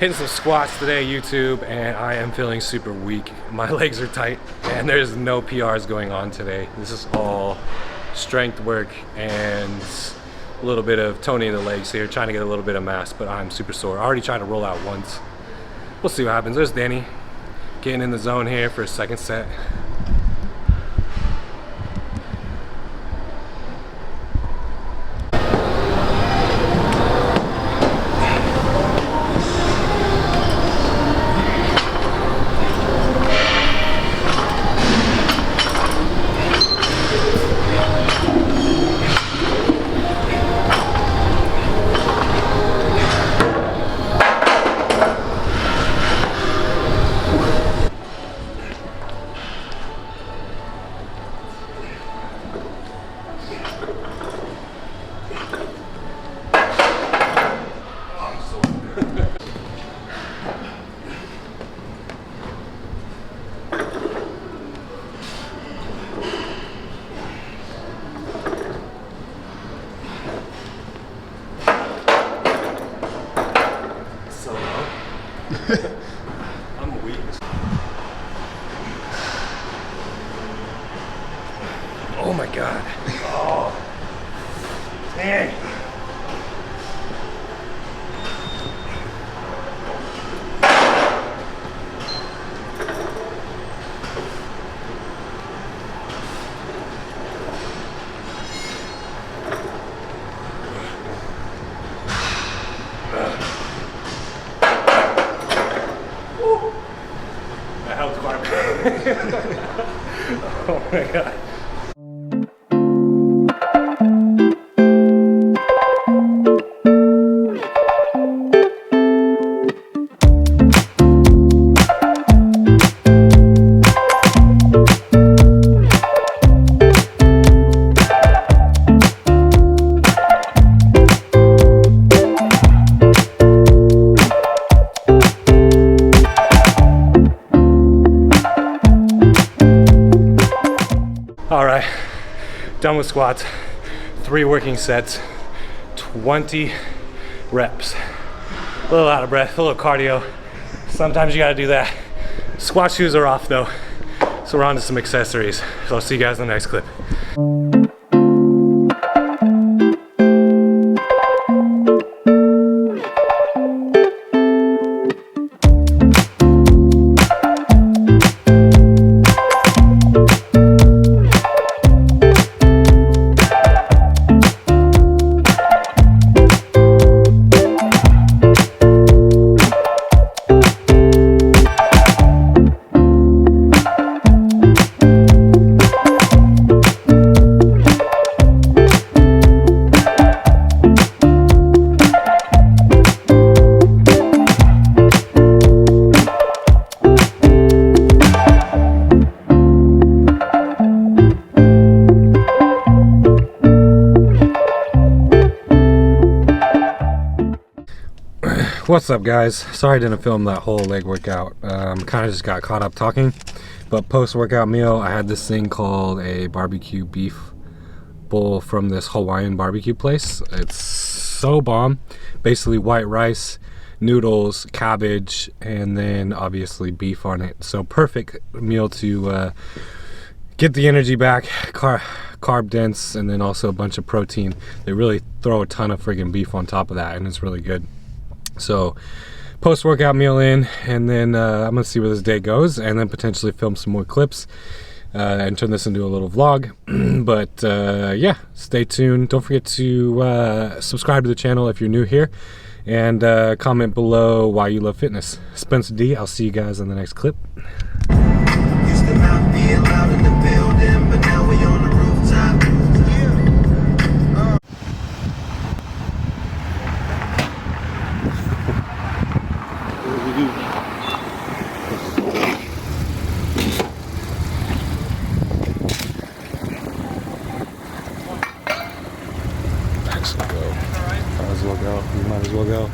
Hitting some squats today, YouTube, and I am feeling super weak. My legs are tight, and there's no PRs going on today. This is all strength work and a little bit of toning the legs here, trying to get a little bit of mass, but I'm super sore. I already tried to roll out once. We'll see what happens. There's Danny getting in the zone here for a second set. I'm weak. Oh my god. Oh. Dang. Oh my god. All right, done with squats. 3 working sets, 20 reps. A little out of breath, a little cardio. Sometimes you gotta do that. Squat shoes are off though, so we're on to some accessories. So I'll see you guys in the next clip. What's up, guys? Sorry I didn't film that whole leg workout. Kind of just got caught up talking. But post-workout meal, I had this thing called a barbecue beef bowl from this Hawaiian barbecue place. It's so bomb. Basically white rice, noodles, cabbage, and then obviously beef on it. So perfect meal to get the energy back, carb dense, and then also a bunch of protein. They really throw a ton of friggin' beef on top of that, and it's really good. So post-workout meal in, and then I'm gonna see where this day goes, and then potentially film some more clips and turn this into a little vlog. But yeah, stay tuned. Don't forget to subscribe to the channel if you're new here, and comment below why you love fitness. Spencer D, I'll see you guys in the next clip. Used to not be allowed in the building, but now we on the rooftop. Excellent, go. Might as well go. You might as well go.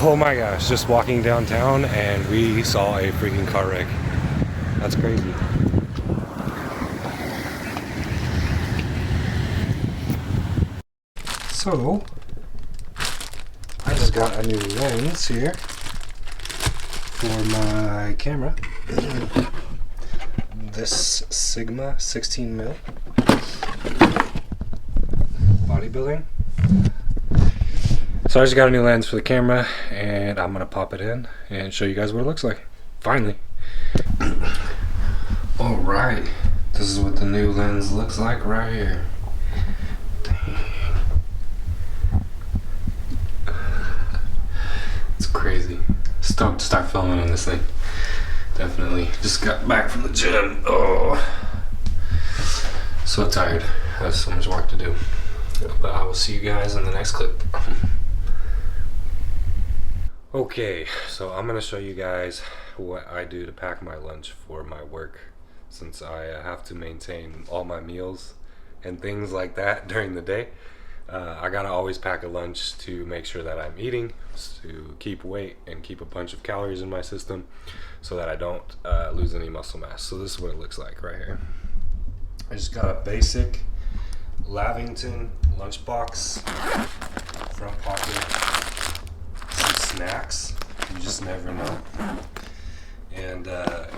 Oh my gosh, just walking downtown and we saw a freaking car wreck. That's crazy. So, I just got a new lens here for my camera. This Sigma 16 mil bodybuilding. So I just got a new lens for the camera and I'm gonna pop it in and show you guys what it looks like. Finally. Alright, this is what the new lens looks like right here. Dang. It's crazy. Stoked to start filming on this thing. Definitely. Just got back from the gym. Oh, so tired. I have so much work to do. But I will see you guys in the next clip. Okay, so I'm gonna show you guys what I do to pack my lunch for my work, since I have to maintain all my meals and things like that during the day. I gotta always pack a lunch to make sure that I'm eating, to keep weight and keep a bunch of calories in my system so that I don't lose any muscle mass. So this is what it looks like right here. I just got a basic Lavington lunchbox, front pocket, some snacks, you just never know. And in the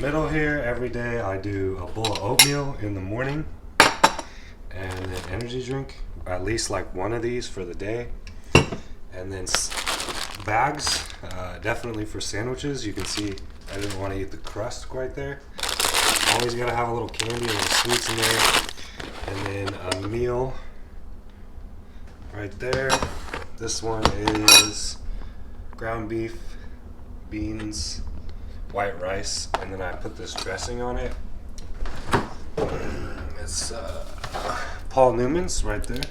middle here, every day I do a bowl of oatmeal in the morning and an energy drink, at least like one of these for the day. And then bags, definitely for sandwiches. You can see I didn't want to eat the crust quite there. Always gotta have a little candy, a little sweets in there. And then a meal right there. This one is ground beef, beans, white rice, and then I put this dressing on it. It's Paul Newman's right there.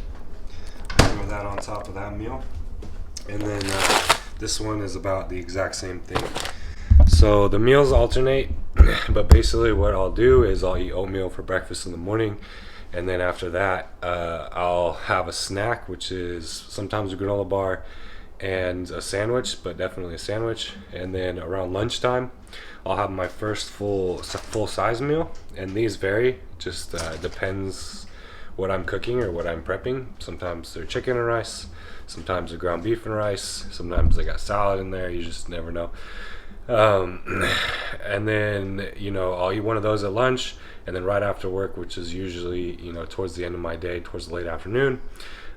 I throw that on top of that meal. And then this one is about the exact same thing. So the meals alternate, but basically what I'll do is I'll eat oatmeal for breakfast in the morning, and then after that I'll have a snack, which is sometimes a granola bar and a sandwich, but definitely a sandwich. And then around lunchtime I'll have my first full size meal, and these vary, just depends what I'm cooking or what I'm prepping. Sometimes they're chicken and rice, sometimes they're ground beef and rice, sometimes they got salad in there, you just never know. And then, you know, I'll eat one of those at lunch, and then right after work, which is usually, you know, towards the end of my day, towards the late afternoon,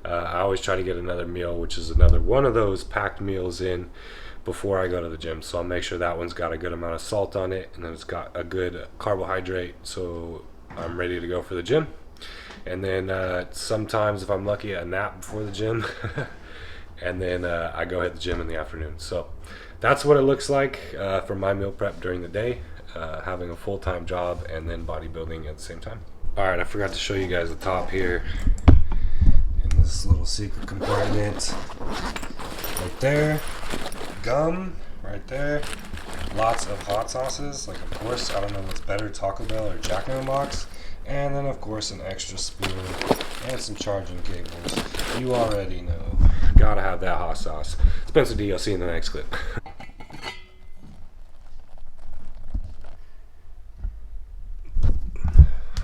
I always try to get another meal, which is another one of those packed meals in before I go to the gym. So I'll make sure that one's got a good amount of salt on it, and then it's got a good carbohydrate, so I'm ready to go for the gym. And then sometimes, if I'm lucky, a nap before the gym. And then I go hit the gym in the afternoon. So that's what it looks like for my meal prep during the day, having a full-time job and then bodybuilding at the same time. Alright, I forgot to show you guys the top here in this little secret compartment right there. Gum right there. Lots of hot sauces, like, of course, I don't know what's better, Taco Bell or Jack in the Box. And then of course an extra spoon and some charging cables. You already know, gotta have that hot sauce. Spencer D, I'll see you in the next clip.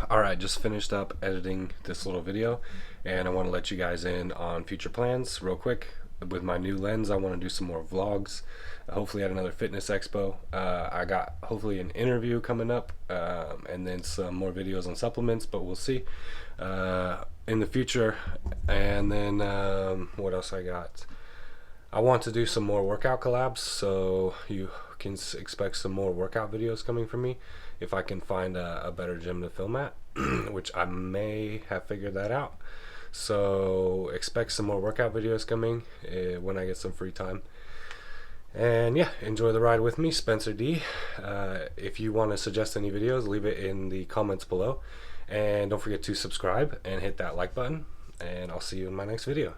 Alright, just finished up editing this little video, and I want to let you guys in on future plans real quick. With my new lens, I want to do some more vlogs, hopefully at another fitness expo. I got hopefully an interview coming up, and then some more videos on supplements, but we'll see in the future. And then what else I got? I want to do some more workout collabs, so you can expect some more workout videos coming from me if I can find a better gym to film at, which I may have figured that out. So expect some more workout videos coming when I get some free time. And yeah, enjoy the ride with me, Spencer D. If you want to suggest any videos, leave it in the comments below. And don't forget to subscribe and hit that like button. And I'll see you in my next video.